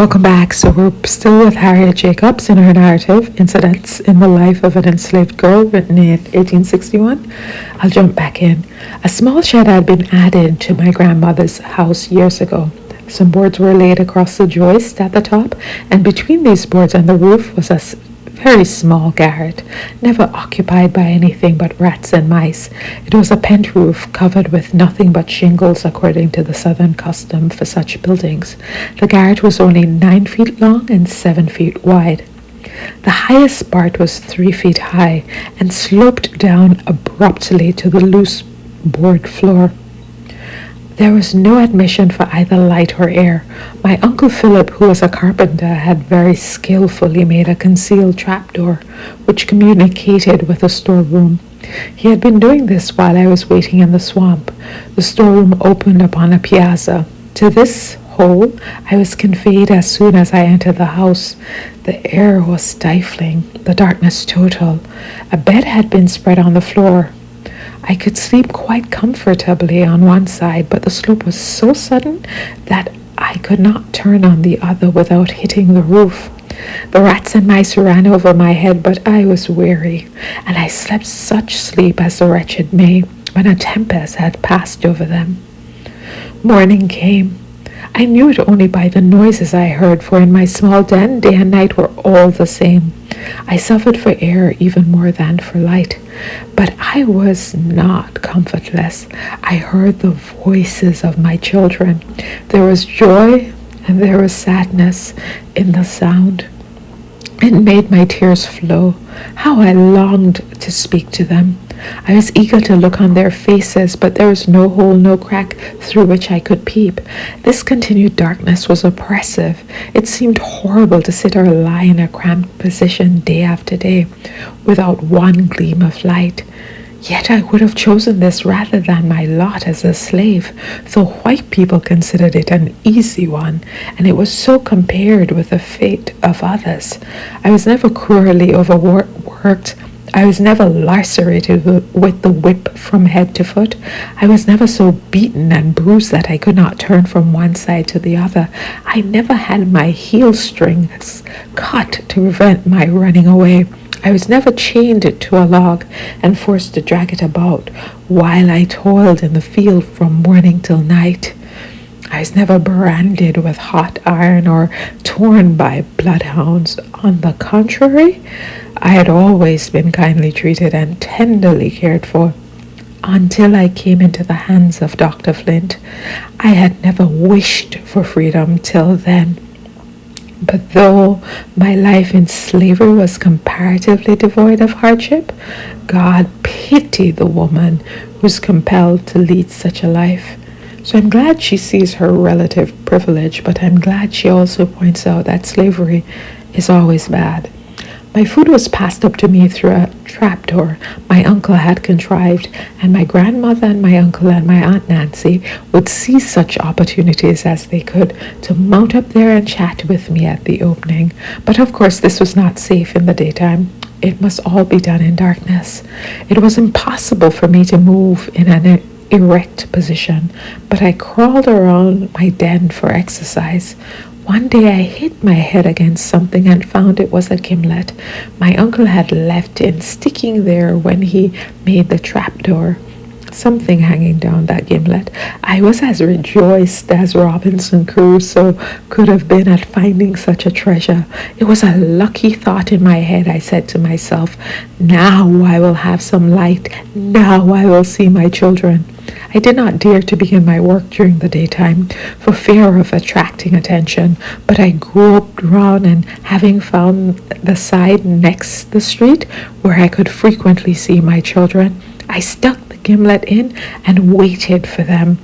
Welcome back. So we're still with Harriet Jacobs in her narrative, Incidents in the Life of an Enslaved Girl, written in 1861. I'll jump back in. A small shed had been added to my grandmother's house years ago. Some boards were laid across the joist at the top, and between these boards and the roof was a very small garret, never occupied by anything but rats and mice. It was a pent roof covered with nothing but shingles according to the southern custom for such buildings. The garret was only 9 feet long and 7 feet wide. The highest part was 3 feet high and sloped down abruptly to the loose board floor. There was no admission for either light or air. My Uncle Philip, who was a carpenter, had very skillfully made a concealed trapdoor, which communicated with the storeroom. He had been doing this while I was waiting in the swamp. The storeroom opened upon a piazza. To this hole I was conveyed as soon as I entered the house. The air was stifling, the darkness total. A bed had been spread on the floor. I could sleep quite comfortably on one side, but the slope was so sudden that I could not turn on the other without hitting the roof. The rats and mice ran over my head, but I was weary, and I slept such sleep as the wretched may when a tempest had passed over them. Morning came. I knew it only by the noises I heard, for in my small den, day and night were all the same. I suffered for air even more than for light, but I was not comfortless. I heard the voices of my children. There was joy and there was sadness in the sound. It made my tears flow. How I longed to speak to them. I was eager to look on their faces, but there was no hole, no crack through which I could peep. This continued darkness was oppressive. It seemed horrible to sit or lie in a cramped position day after day, without one gleam of light. Yet I would have chosen this rather than my lot as a slave, though white people considered it an easy one, and it was so compared with the fate of others. I was never cruelly overworked. I was never lacerated with the whip from head to foot. I was never so beaten and bruised that I could not turn from one side to the other. I never had my heel strings cut to prevent my running away. I was never chained to a log and forced to drag it about while I toiled in the field from morning till night. I was never branded with hot iron or torn by bloodhounds. On the contrary, I had always been kindly treated and tenderly cared for until I came into the hands of Dr. Flint. I had never wished for freedom till then. But though my life in slavery was comparatively devoid of hardship, God pity the woman who's compelled to lead such a life. So I'm glad she sees her relative privilege, but I'm glad she also points out that slavery is always bad. My food was passed up to me through a trapdoor my uncle had contrived, and my grandmother and my uncle and my Aunt Nancy would seize such opportunities as they could to mount up there and chat with me at the opening. But of course this was not safe in the daytime. It must all be done in darkness. It was impossible for me to move in an erect position, but I crawled around my den for exercise. One day I hit my head against something and found it was a gimlet my uncle had left in sticking there when he made the trapdoor. Something hanging down that gimlet. I was as rejoiced as Robinson Crusoe could have been at finding such a treasure. It was a lucky thought in my head. I said to myself, now I will have some light. Now I will see my children. I did not dare to begin my work during the daytime for fear of attracting attention, but I groped round, and having found the side next the street where I could frequently see my children, I stuck the gimlet in and waited for them.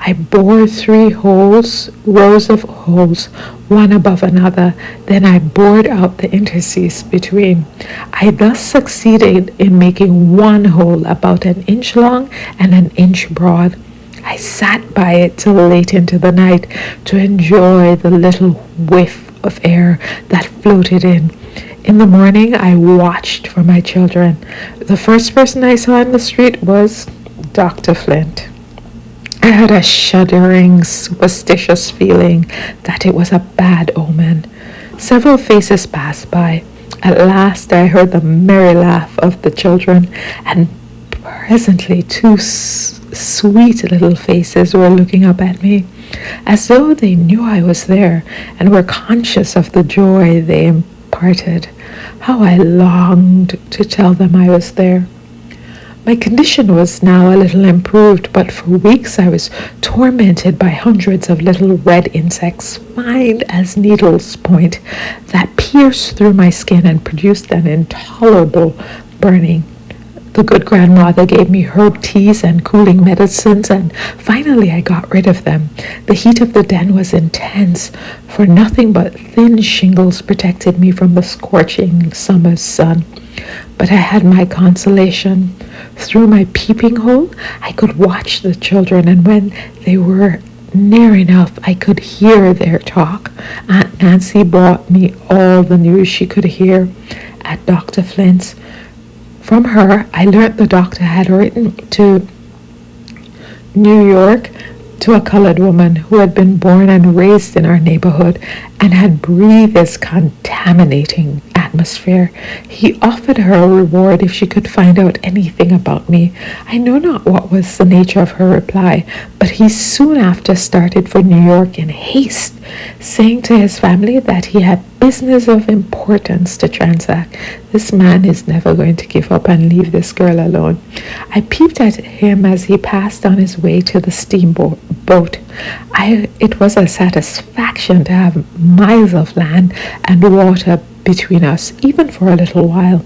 I bored 3 holes, rows of holes, one above another. Then I bored out the interstices between. I thus succeeded in making one hole about 1 inch long and 1 inch broad. I sat by it till late into the night to enjoy the little whiff of air that floated in. In the morning, I watched for my children. The first person I saw in the street was Dr. Flint. I had a shuddering, superstitious feeling that it was a bad omen. Several faces passed by. At last I heard the merry laugh of the children, and presently two sweet little faces were looking up at me, as though they knew I was there and were conscious of the joy they imparted. How I longed to tell them I was there. My condition was now a little improved, but for weeks I was tormented by hundreds of little red insects, fine as needle's point, that pierced through my skin and produced an intolerable burning. The good grandmother gave me herb teas and cooling medicines, and finally I got rid of them. The heat of the den was intense, for nothing but thin shingles protected me from the scorching summer's sun. But I had my consolation. Through my peeping hole, I could watch the children, and when they were near enough, I could hear their talk. Aunt Nancy brought me all the news she could hear at Dr. Flint's. From her, I learnt the doctor had written to New York to a colored woman who had been born and raised in our neighborhood and had breathed this contaminating atmosphere. He offered her a reward if she could find out anything about me. I know not what was the nature of her reply, but he soon after started for New York in haste, saying to his family that he had business of importance to transact. This man is never going to give up and leave this girl alone. I peeped at him as he passed on his way to the steamboat. It was a satisfaction to have miles of land and water between us, even for a little while,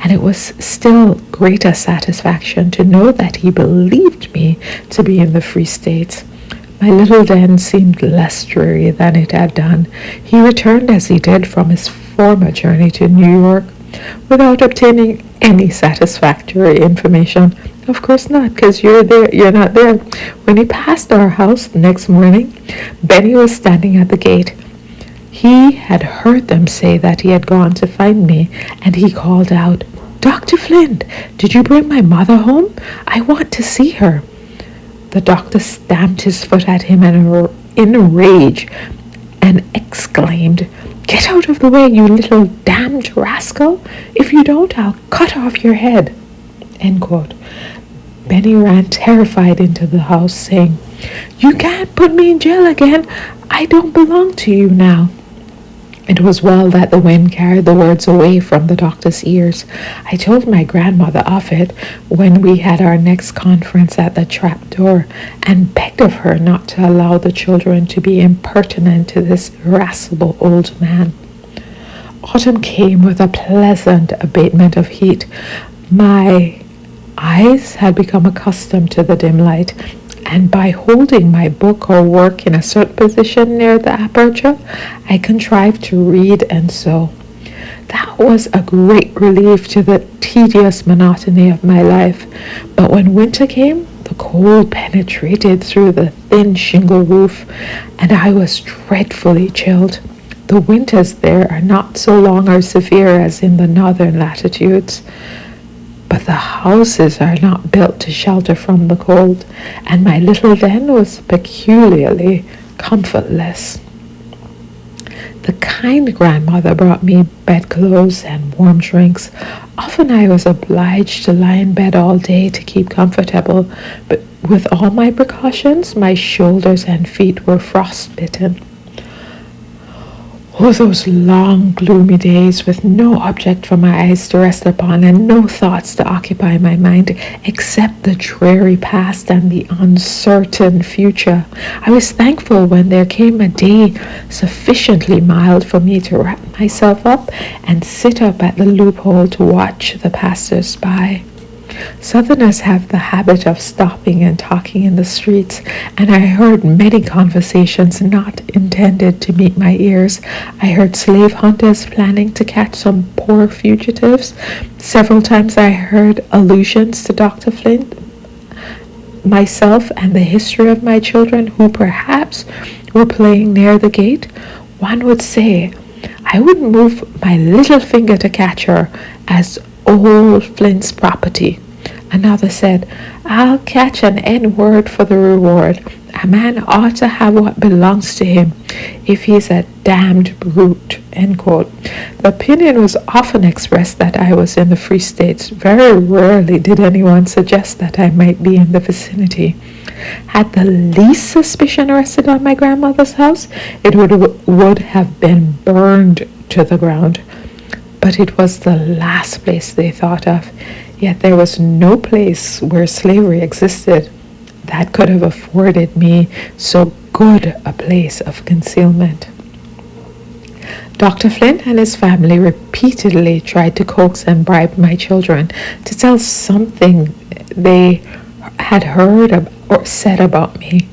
and it was still greater satisfaction to know that he believed me to be in the Free States. My little den seemed less dreary than it had done. He returned as he did from his former journey to New York, without obtaining any satisfactory information. Of course not, because you're not there. When he passed our house the next morning, Benny was standing at the gate. He had heard them say that he had gone to find me, and he called out, "Dr. Flint, did you bring my mother home? I want to see her." The doctor stamped his foot at him in a rage and exclaimed, "Get out of the way, you little damned rascal! If you don't, I'll cut off your head." End quote. Benny ran terrified into the house, saying, "You can't put me in jail again. I don't belong to you now." It was well that the wind carried the words away from the doctor's ears. I told my grandmother of it when we had our next conference at the trapdoor, and begged of her not to allow the children to be impertinent to this irascible old man. Autumn came with a pleasant abatement of heat. My eyes had become accustomed to the dim light, and by holding my book or work in a certain position near the aperture, I contrived to read and sew. That was a great relief to the tedious monotony of my life. But when winter came, the cold penetrated through the thin shingle roof, and I was dreadfully chilled. The winters there are not so long or severe as in the northern latitudes, but the houses are not built to shelter from the cold, and my little den was peculiarly comfortless. The kind grandmother brought me bedclothes and warm drinks. Often I was obliged to lie in bed all day to keep comfortable, but with all my precautions, my shoulders and feet were frostbitten. Oh, those long, gloomy days with no object for my eyes to rest upon and no thoughts to occupy my mind except the dreary past and the uncertain future. I was thankful when there came a day sufficiently mild for me to wrap myself up and sit up at the loophole to watch the passers-by. Southerners have the habit of stopping and talking in the streets, and I heard many conversations not intended to meet my ears. I heard slave hunters planning to catch some poor fugitives. Several times I heard allusions to Dr. Flint, myself, and the history of my children who perhaps were playing near the gate. One would say, "I would move my little finger to catch her as old Flint's property." Another said, I'll catch an N-word for the reward. A man ought to have what belongs to him if he's a damned brute, end quote. The opinion was often expressed that I was in the Free States. Very rarely did anyone suggest that I might be in the vicinity. Had the least suspicion rested on my grandmother's house, it would have been burned to the ground. But it was the last place they thought of. Yet there was no place where slavery existed that could have afforded me so good a place of concealment. Dr. Flynn and his family repeatedly tried to coax and bribe my children to tell something they had heard or said about me.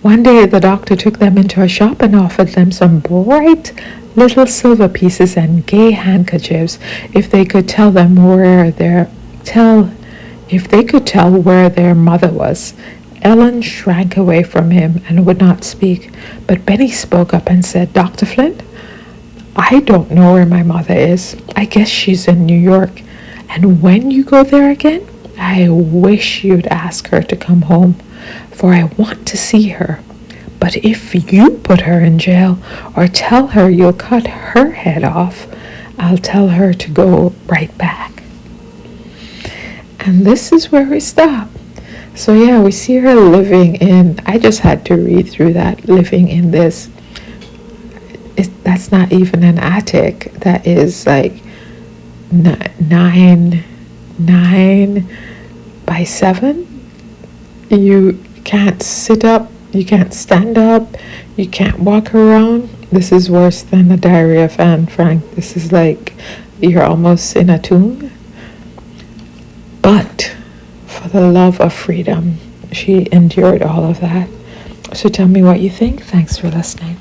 One day the doctor took them into a shop and offered them some bright little silver pieces and gay handkerchiefs if they could tell where their mother was. Ellen shrank away from him and would not speak, but Benny spoke up and said, Dr. Flint, I don't know where my mother is. I guess she's in New York. And when you go there again, I wish you'd ask her to come home, for I want to see her. But if you put her in jail or tell her you'll cut her head off, I'll tell her to go right back. And this is where we stop. So yeah, we see her living in, I just had to read through that, living in this, that's not even an attic, that is like 9 by 7. You can't sit up, you can't stand up, you can't walk around. This is worse than the Diary of Anne Frank. This is like you're almost in a tomb. But for the love of freedom, she endured all of that. So tell me what you think. Thanks for listening.